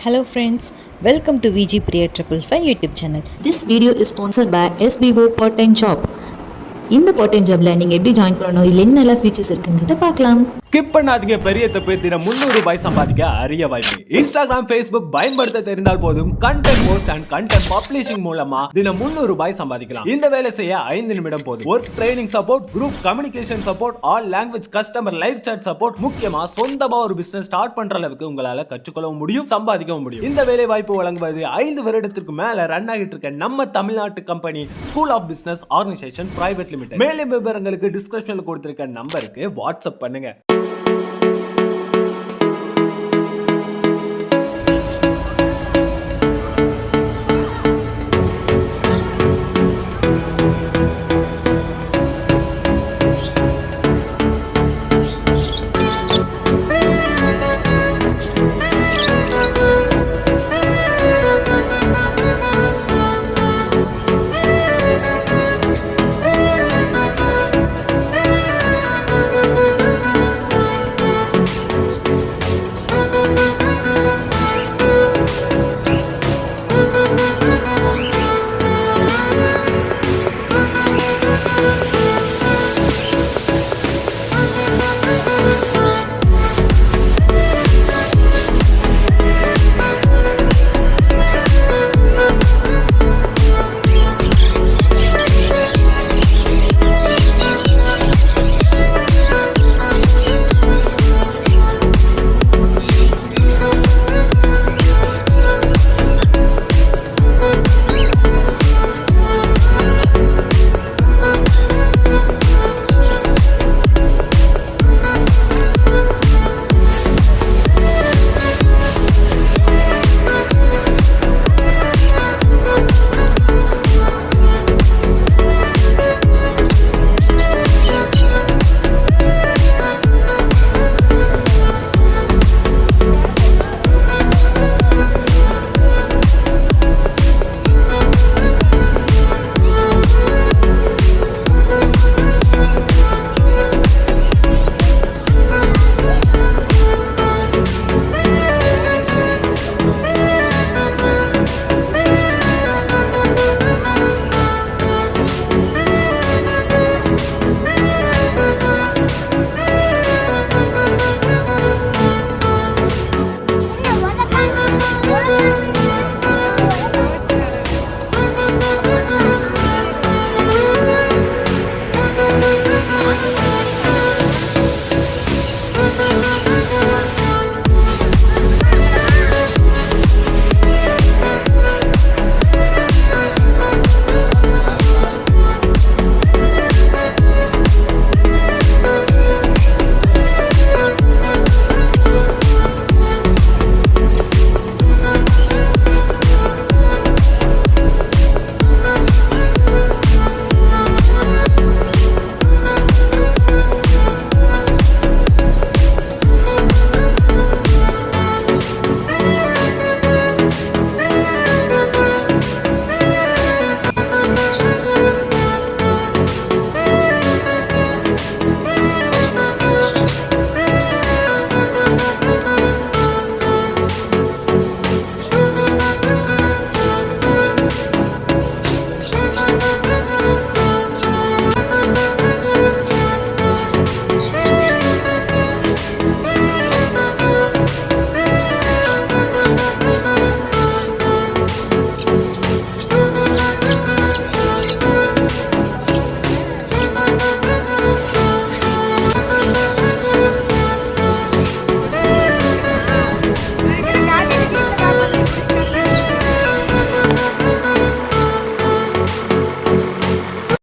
Hello friends, welcome to VG555 YouTube channel. This video is sponsored by SBO part-time job. இந்த part-time ஜாப்ல நீங்க எப்படி join பண்ணணும், இல்ல என்னென்ன ஃபீச்சர்ஸ் இருக்குங்கறத பார்க்கலாம். ஸ்கிப் பண்ணாதீங்க. பெரிய தப்பு. தினம் 300 ரூபாய் சம்பாதிக்க அரிய வாய்ப்பு. இன்ஸ்டாகிராம், ஃபேஸ்புக் பயன்படுத்த தெரிந்தால் போதும் content post and content publishing மூலமா தினம் 300 ரூபாய் சம்பாதிக்கலாம். இந்த வேலை செய்ய 5 நிமிடம் போதும். Work training support, group communication support, all language customer live chat support, முக்கியமா சொந்தமா ஒரு பிசினஸ் ஸ்டார்ட் பண்ற அளவுக்கு உங்களால கற்றுக்கொள்ளவும் முடியும், சம்பாதிக்கவும் முடியும். இந்த வேலை வாய்ப்பு வழங்குவது 5 வருடத்திற்கு மேல ரன் ஆகிட்டு இருக்க நம்ம தமிழ்நாட்டு company school of business organisation private limited. மேலும் விவரங்களுக்கு டிஸ்கிரிப்ஷன்ல கொடுத்திருக்க நம்பருக்கு வாட்ஸ்அப் பண்ணுங்க.